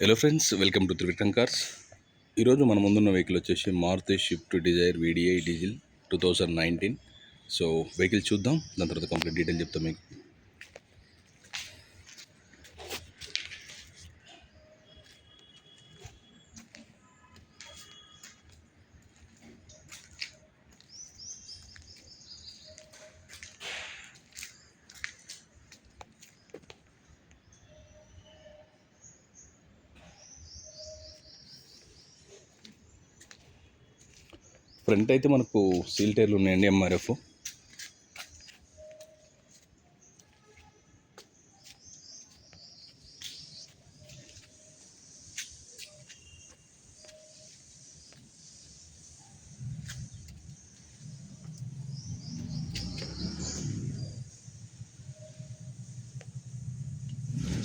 Hello friends, welcome to Trivikram Cars. ఈరోజు మన ముందున్న వెహికల్ వచ్చేసి Maruti Swift Dzire VDI diesel 2019. So vehicle చూద్దాం, దాని తర్వాత కంప్లీట్ డీటెయిల్ చెప్తాం మీకు. ఫ్రంట్ అయితే మనకు సీల్ టైర్లు ఉన్నాయండి, MRF.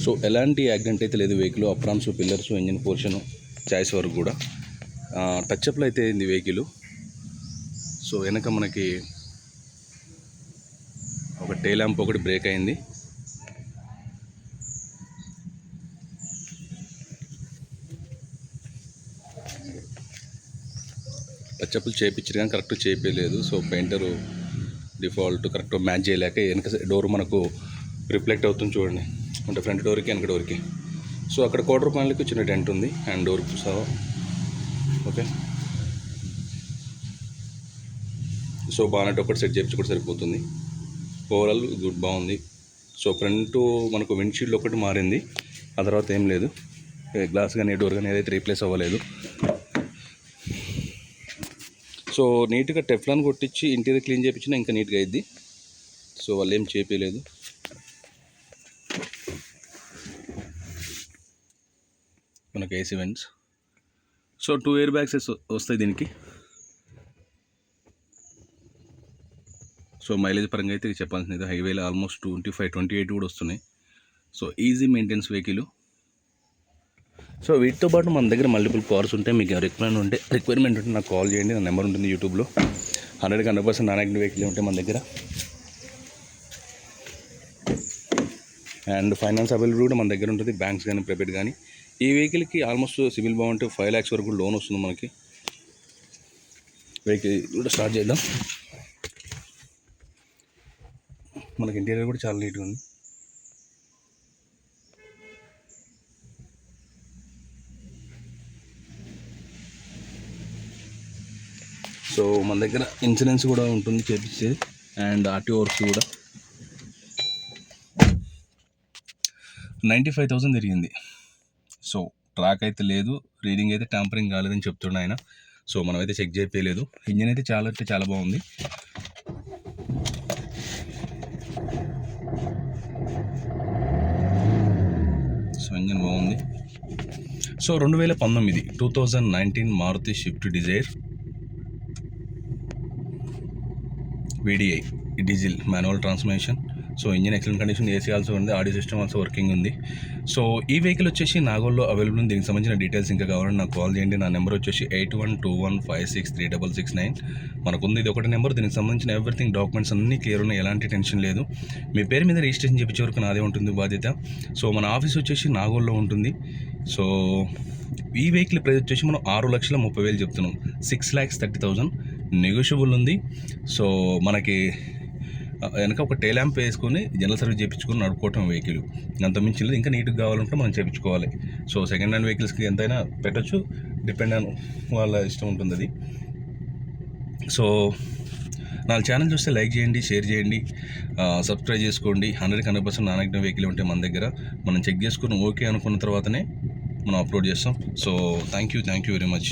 సో ఎలాంటి యాక్సిడెంట్ అయితే లేదు vehicle. Aprons, pillars, engine portion, chassis వరకు కూడా టచ్అప్లో అయితే అయింది వెహికల్. సో వెనక మనకి ఒక టైల్ ల్యాంప్ ఒకటి బ్రేక్ అయింది. టచ్అప్లు చేయించారు కానీ కరెక్ట్ చేయించలేదు. So painter default correct match చేయలేక వెనక డోర్ మనకు రిఫ్లెక్ట్ అవుతుంది చూడండి, అంటే ఫ్రంట్ డోర్కి వెనక డోర్కి. సో అక్కడ ₹2,00,000 చిన్న డెంట్ ఉంది అండ్ డోర్కి సహా. ఓకే, సో బానెట్ ఒకటి సెట్ చేయించుకుంటే సరిపోతుంది. ఓవరాల్ గుడ్, బాగుంది. సో ఫ్రంట్ మనకు విండ్షీల్డ్ ఒకటి మారింది, ఆ తర్వాత ఏం లేదు. గ్లాస్ కానీ డోర్ కానీ ఏదైతే రీప్లేస్ అవ్వలేదు. సో నీట్గా టెఫ్లాన్ కొట్టించి ఇంటీరియర్ క్లీన్ చేయించినా ఇంకా నీట్గా అయింది. సో వాళ్ళు ఏం చేయలేదు. మనకు AC vents. So 2 air bags వస్తాయి దీనికి. సో మైలేజ్ పరంగా అయితే చెప్పాల్సింది, హైవేలో ఆల్మోస్ట్ 25, 28 కూడా వస్తున్నాయి. So easy maintenance vehicle. So వీటితో పాటు మన దగ్గర మల్టిపుల్ కార్స్ ఉంటాయి. మీకు రిక్వైర్మెంట్ ఉంటే నాకు కాల్ చేయండి, నా నెంబర్ ఉంటుంది యూట్యూబ్లో. 100% నాన్ యాక్టివ్ వెహికల్ ఉంటాయి మన దగ్గర. అండ్ ఫైనాన్స్ అవైలబుల్ కూడా మన దగ్గర ఉంటుంది, బ్యాంక్స్ కానీ ప్రైవేట్ కానీ. ఈ వెహికల్కి ఆల్మోస్ట్ సివిల్ బాగుంటే 5 lakhs వరకు లోన్ వస్తుంది మనకి. వెహికల్ కూడా స్టార్ట్ చేద్దాం. మనకి ఇంటీరియర్ కూడా చాలా నీట్గా ఉంది. సో మన దగ్గర ఇన్సూరెన్స్ కూడా ఉంటుంది చేపించేది, అండ్ RTO వర్క్స్ కూడా. 95,000 తిరిగింది. సో ట్రాక్ అయితే లేదు, రీడింగ్ అయితే ట్యాంపరింగ్ కాలేదని చెప్తుండే ఆయన. సో మనమైతే చెక్ చేయలేదు. ఇంజిన్ అయితే చాలా బాగుంది. సో ఇంజిన్ బాగుంది. So 2019 Maruti Swift Dzire VDI diesel manual transmission. So engine excellent condition, AC also ఉంది, ఆడియో సిస్టమ్ ఆల్సో వర్కింగ్ ఉంది. సో ఈ వెహికల్ వచ్చేసి నాగోల్లో అవైలబుల్ ఉంది. దీనికి సంబంధించిన డీటెయిల్స్ ఇంకా కావాలంటే నాకు కాల్ చేయండి. నా నెంబర్ వచ్చేసి 8121563669. మనకుంది ఇది ఒకటి నెంబర్. దీనికి సంబంధించిన ఎవ్రీథింగ్ డాక్యుమెంట్స్ అన్నీ క్లియర్ ఉన్నాయి, ఎలాంటి టెన్షన్ లేదు. మీ పేరు మీద రిజిస్ట్రేషన్ చేయించే వరకు నాదే ఉంటుంది బాధ్యత. సో మన ఆఫీస్ వచ్చేసి నాగోల్లో ఉంటుంది. సో ఈ వెహికల్ ప్రైస్ వచ్చేసి మనం 6,30,000 చెప్తున్నాం. 6,30,000 నెగోషియబుల్ ఉంది. సో మనకి వెనక ఒక టైల్ ల్యాంప్ వేసుకొని జనరల్ సర్వీస్ చేయించుకొని నడుపుకోవటం వెహికల్, అంత మించి లేదు. ఇంకా నీట్గా కావాలంటే మనం చేయించుకోవాలి. సో సెకండ్ హ్యాండ్ వెహికల్స్కి ఎంతైనా పెట్టచ్చు, డిపెండ్ ఆన్ వాళ్ళ ఇష్టం ఉంటుంది అది. సో నా ఛానల్ చూస్తే లైక్ చేయండి, షేర్ చేయండి, సబ్స్క్రైబ్ చేసుకోండి. 100% నాన్ యాక్టివ్ వెహికల్ ఉంటే మన దగ్గర మనం చెక్ చేసుకుని ఓకే అనుకున్న తర్వాతనే మనం అప్లోడ్ చేస్తాం. So thank you very much.